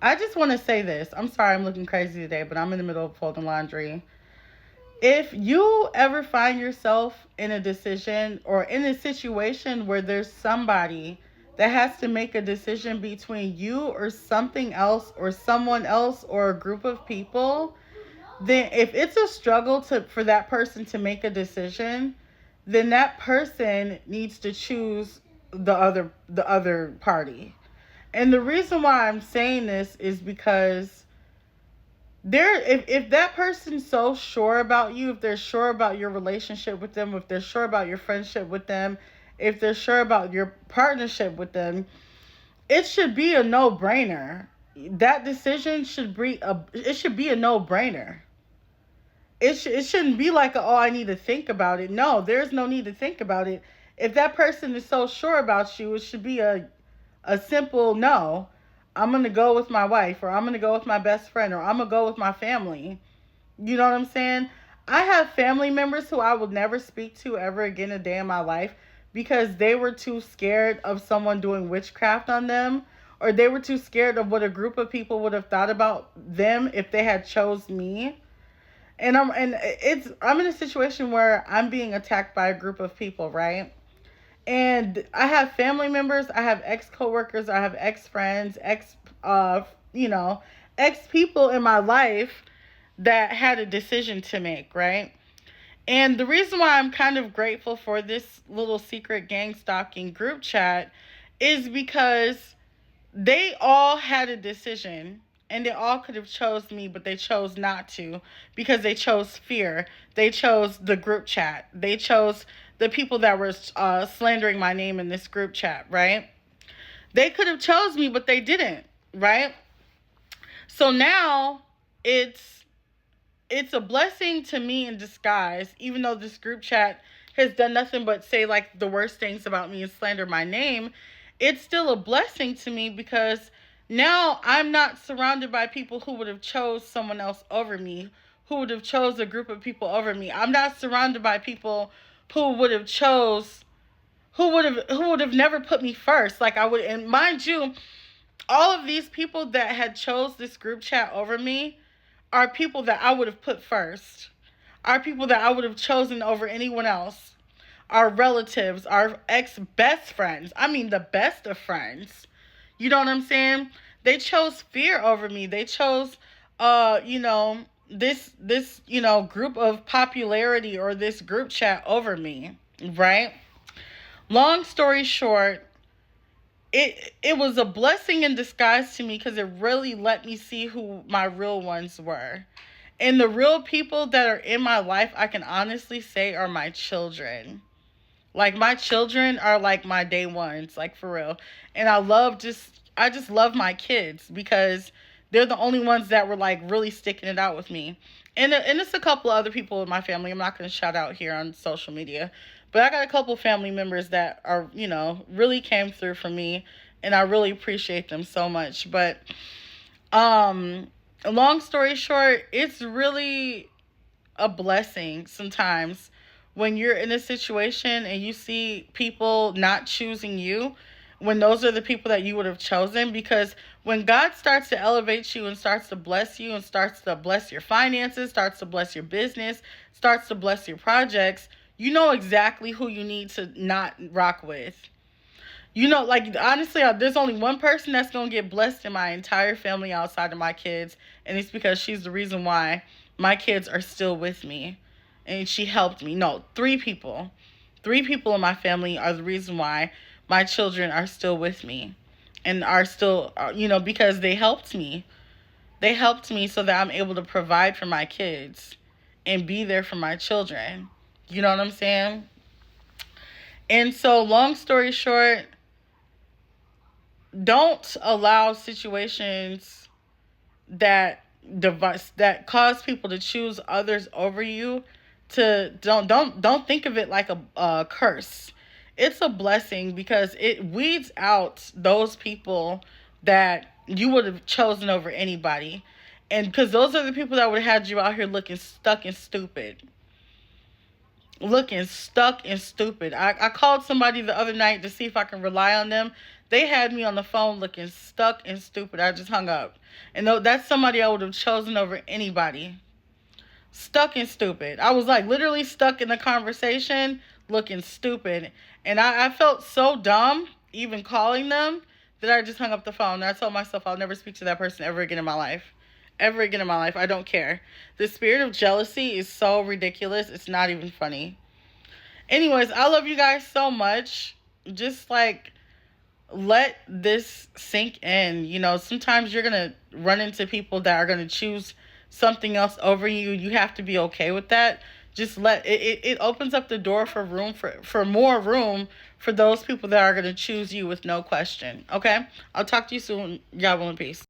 I just want to say this. I'm sorry I'm looking crazy today, but I'm in the middle of folding laundry. If you ever find yourself in a decision or in a situation where there's somebody that has to make a decision between you or something else or someone else or a group of people, then if it's a struggle to for that person to make a decision, then that person needs to choose the other party. And the reason why I'm saying this is because if that person's so sure about you, if they're sure about your relationship with them, if they're sure about your friendship with them, if they're sure about your partnership with them, it should be a no-brainer. That decision should be a no-brainer. It shouldn't be like, oh, I need to think about it. No, there's no need to think about it. If that person is so sure about you, it should be a simple no. I'm going to go with my wife, or I'm going to go with my best friend, or I'm going to go with my family. You know what I'm saying? I have family members who I will never speak to ever again a day in my life because they were too scared of someone doing witchcraft on them, or they were too scared of what a group of people would have thought about them if they had chose me. I'm in a situation where I'm being attacked by a group of people, right? And I have family members, I have ex coworkers, I have ex friends, you know, ex people in my life that had a decision to make, right? And the reason why I'm kind of grateful for this little secret gang stalking group chat is because they all had a decision and they all could have chose me, but they chose not to because they chose fear. They chose the group chat. They chose the people that were slandering my name in this group chat, right? They could have chose me, but they didn't, right? So now it's it's a blessing to me in disguise, even though this group chat has done nothing but say like the worst things about me and slander my name. It's still a blessing to me because now I'm not surrounded by people who would have chose someone else over me, who would have chose a group of people over me. I'm not surrounded by people who would have chose who would have never put me first like I would. And mind you, all of these people that had chose this group chat over me are people that I would have put first, are people that I would have chosen over anyone else, our relatives, our ex best friends. I mean, the best of friends. You know what I'm saying? They chose fear over me. They chose, this group of popularity or this group chat over me, right? Long story short, it was a blessing in disguise to me because it really let me see who my real ones were. And the real people that are in my life, I can honestly say, are my children. Like, my children are like my day ones, like, for real. And I just love my kids because they're the only ones that were like really sticking it out with me. And it's a couple of other people in my family. I'm not going to shout out here on social media, but I got a couple family members that are, really came through for me, and I really appreciate them so much. But um, long story short, it's really a blessing sometimes when you're in a situation and you see people not choosing you, when those are the people that you would have chosen. Because when God starts to elevate you and starts to bless you and starts to bless your finances, starts to bless your business, starts to bless your projects, you know exactly who you need to not rock with. Like, honestly, there's only one person that's going to get blessed in my entire family outside of my kids, and it's because she's the reason why my kids are still with me. And she helped me. No, three people. Three people in my family are the reason why my children are still with me and are still, because they helped me. They helped me so that I'm able to provide for my kids and be there for my children. You know what I'm saying? And so, long story short, don't allow situations that that cause people to choose others over you to don't think of it like a curse. It's a blessing because it weeds out those people that you would have chosen over anybody, and because those are the people that would have had you out here looking stuck and stupid. I called somebody the other night to see if I can rely on them They had me on the phone looking stuck and stupid. I just hung up. And that's somebody I would have chosen over anybody. Stuck and stupid. I was like literally stuck in the conversation looking stupid. And I felt so dumb even calling them that I just hung up the phone. And I told myself I'll never speak to that person ever again in my life. Ever again in my life. I don't care. The spirit of jealousy is so ridiculous. It's not even funny. Anyways, I love you guys so much. Just like let this sink in. You know, sometimes you're going to run into people that are going to choose something else over you. You have to be okay with that. Just let it opens up the door for more room for those people that are going to choose you with no question. Okay? I'll talk to you soon. Y'all in peace.